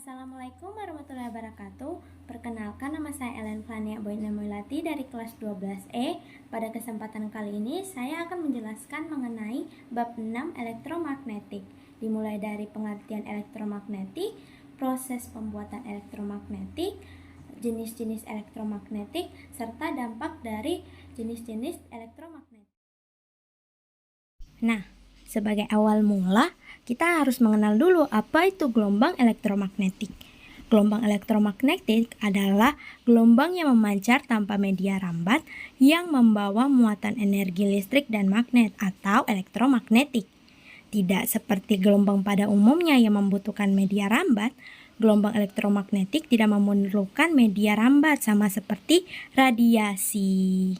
Assalamualaikum warahmatullahi wabarakatuh. Perkenalkan, nama saya Ellen Flania Boyna Moilati dari kelas 12E. Pada kesempatan kali ini saya akan menjelaskan mengenai bab 6 elektromagnetik. Dimulai dari pengertian elektromagnetik, proses pembuatan elektromagnetik, jenis-jenis elektromagnetik, serta dampak dari jenis-jenis elektromagnetik. Nah, sebagai awal mula, kita harus mengenal dulu apa itu gelombang elektromagnetik. Gelombang elektromagnetik adalah gelombang yang memancar tanpa media rambat yang membawa muatan energi listrik dan magnet atau elektromagnetik. Tidak seperti gelombang pada umumnya yang membutuhkan media rambat, gelombang elektromagnetik tidak memerlukan media rambat sama seperti radiasi.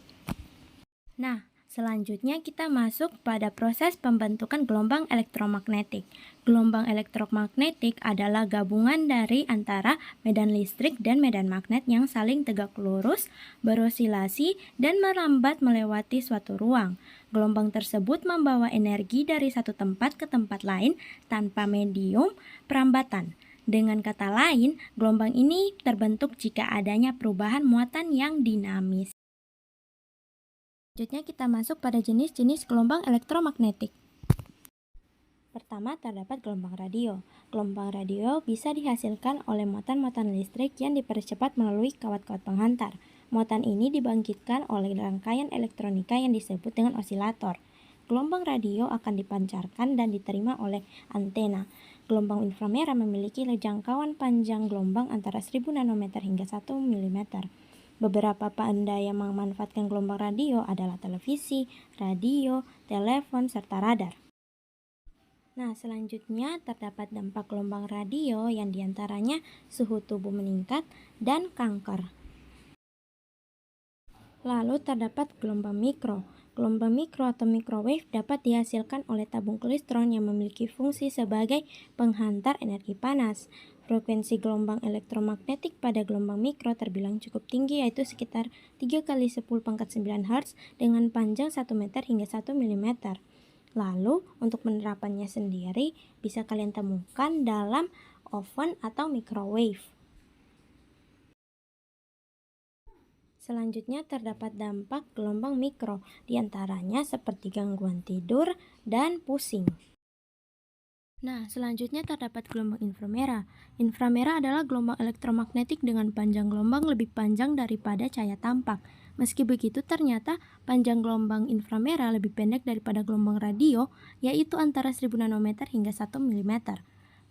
Nah, selanjutnya kita masuk pada proses pembentukan gelombang elektromagnetik. Gelombang elektromagnetik adalah gabungan dari antara medan listrik dan medan magnet yang saling tegak lurus, berosilasi, dan merambat melewati suatu ruang. Gelombang tersebut membawa energi dari satu tempat ke tempat lain tanpa medium perambatan. Dengan kata lain, gelombang ini terbentuk jika adanya perubahan muatan yang dinamis. Selanjutnya kita masuk pada jenis-jenis gelombang elektromagnetik. Pertama, terdapat gelombang radio. Gelombang radio bisa dihasilkan oleh muatan-muatan listrik yang dipercepat melalui kawat-kawat penghantar. Muatan ini dibangkitkan oleh rangkaian elektronika yang disebut dengan osilator. Gelombang radio akan dipancarkan dan diterima oleh antena. Gelombang inframerah memiliki jangkauan panjang gelombang antara 1000 nanometer hingga 1 mm. Beberapa benda yang memanfaatkan gelombang radio adalah televisi, radio, telepon, serta radar. Nah, selanjutnya terdapat dampak gelombang radio yang diantaranya suhu tubuh meningkat dan kanker. Lalu terdapat gelombang mikro. Gelombang mikro atau microwave dapat dihasilkan oleh tabung klistron yang memiliki fungsi sebagai penghantar energi panas. Frekuensi gelombang elektromagnetik pada gelombang mikro terbilang cukup tinggi, yaitu sekitar 3 kali 10 pangkat 9 Hz dengan panjang 1 meter hingga 1 mm. Lalu, untuk penerapannya sendiri bisa kalian temukan dalam oven atau microwave. Selanjutnya terdapat dampak gelombang mikro, diantaranya seperti gangguan tidur dan pusing. Nah, selanjutnya terdapat gelombang inframerah. Inframerah adalah gelombang elektromagnetik dengan panjang gelombang lebih panjang daripada cahaya tampak. Meski begitu, ternyata panjang gelombang inframerah lebih pendek daripada gelombang radio, yaitu antara 1000 nanometer hingga 1 mm.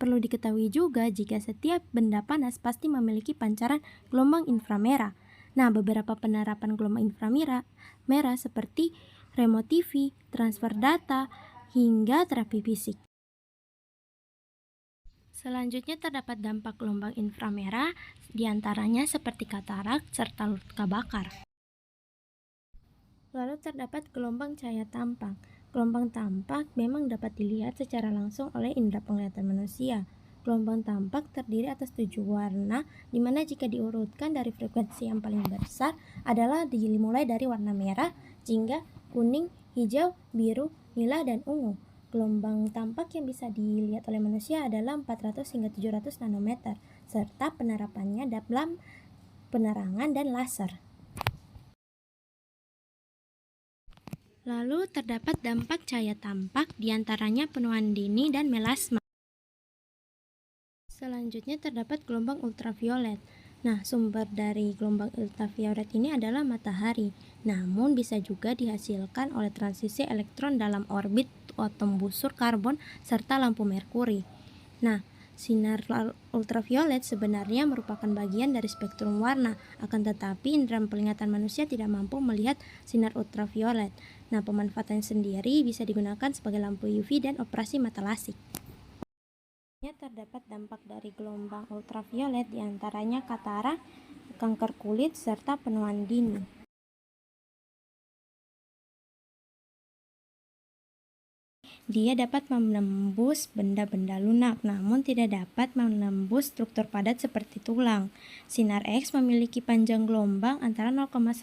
Perlu diketahui juga jika setiap benda panas pasti memiliki pancaran gelombang inframerah. Nah, beberapa penerapan gelombang inframerah seperti remote TV, transfer data, hingga terapi fisik. Selanjutnya terdapat dampak gelombang inframerah, diantaranya seperti katarak serta luka bakar. Lalu terdapat gelombang cahaya tampak. Gelombang tampak memang dapat dilihat secara langsung oleh indera penglihatan manusia. Gelombang tampak terdiri atas 7 warna, di mana jika diurutkan dari frekuensi yang paling besar adalah dimulai dari warna merah, jingga, kuning, hijau, biru, nila, dan ungu. Gelombang tampak yang bisa dilihat oleh manusia adalah 400 hingga 700 nanometer, serta penerapannya dalam penerangan dan laser. Lalu terdapat dampak cahaya tampak, diantaranya penuaan dini dan melasma. Selanjutnya terdapat gelombang ultraviolet. Nah, sumber dari gelombang ultraviolet ini adalah matahari, namun bisa juga dihasilkan oleh transisi elektron dalam orbit atom busur karbon serta lampu merkuri. Nah, sinar ultraviolet sebenarnya merupakan bagian dari spektrum warna, akan tetapi indera penglihatan manusia tidak mampu melihat sinar ultraviolet. Nah, pemanfaatan sendiri bisa digunakan sebagai lampu UV dan operasi mata lasik. Terdapat dampak dari gelombang ultraviolet, diantaranya katarak, kanker kulit, serta penuaan dini. Dia dapat menembus benda-benda lunak, namun tidak dapat menembus struktur padat seperti tulang. Sinar X memiliki panjang gelombang antara 0,1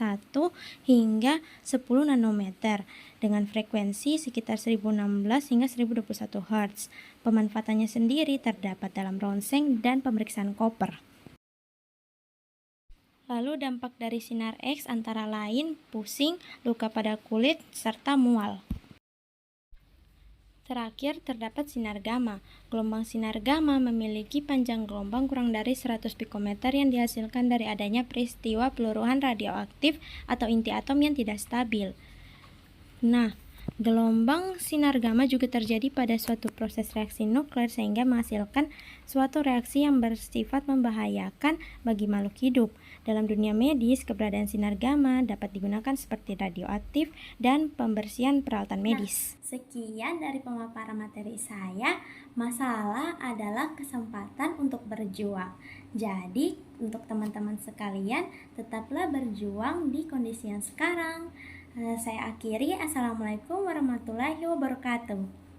hingga 10 nanometer dengan frekuensi sekitar 1016 hingga 1021 Hz. Pemanfaatannya sendiri terdapat dalam ronseng dan pemeriksaan koper. Lalu dampak dari sinar X antara lain pusing, luka pada kulit, serta mual. Terakhir, terdapat sinar gamma. Gelombang sinar gamma memiliki panjang gelombang kurang dari 100 pikometer yang dihasilkan dari adanya peristiwa peluruhan radioaktif atau inti atom yang tidak stabil. Nah, gelombang sinar gamma juga terjadi pada suatu proses reaksi nuklir sehingga menghasilkan suatu reaksi yang bersifat membahayakan bagi makhluk hidup. Dalam dunia medis, keberadaan sinar gamma dapat digunakan seperti radioaktif dan pembersihan peralatan medis. Sekian dari pemaparan materi saya. Masalah adalah kesempatan untuk berjuang. Jadi, untuk teman-teman sekalian, tetaplah berjuang di kondisi yang sekarang. Saya akhiri. Assalamualaikum warahmatullahi wabarakatuh.